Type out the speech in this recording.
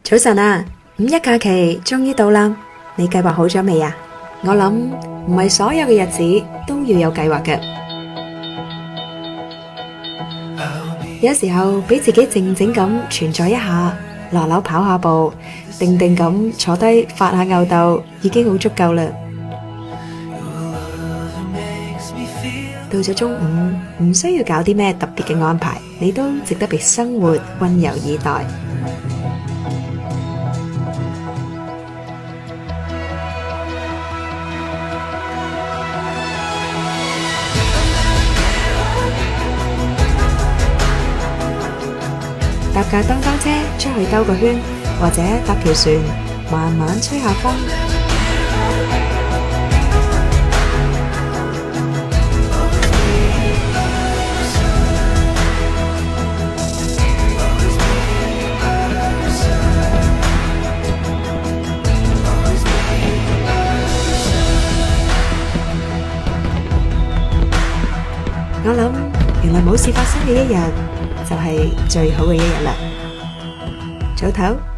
早晨啊，五一假期終於到啦，你計劃好咗未啊？我諗唔係所有嘅日子都要有計劃嘅，有時候俾自己靜靜咁存在一下，落樓跑下步，定定咁坐低發下吽哣，已經好足夠啦。到咗中午，唔需要搞啲咩特別嘅安排，你都值得被生活溫柔以待。搭架當當車出去兜個圈，或者搭條船慢慢吹下風。我諗，原來冇事發生嘅一日就係最好嘅一日啦。早唞。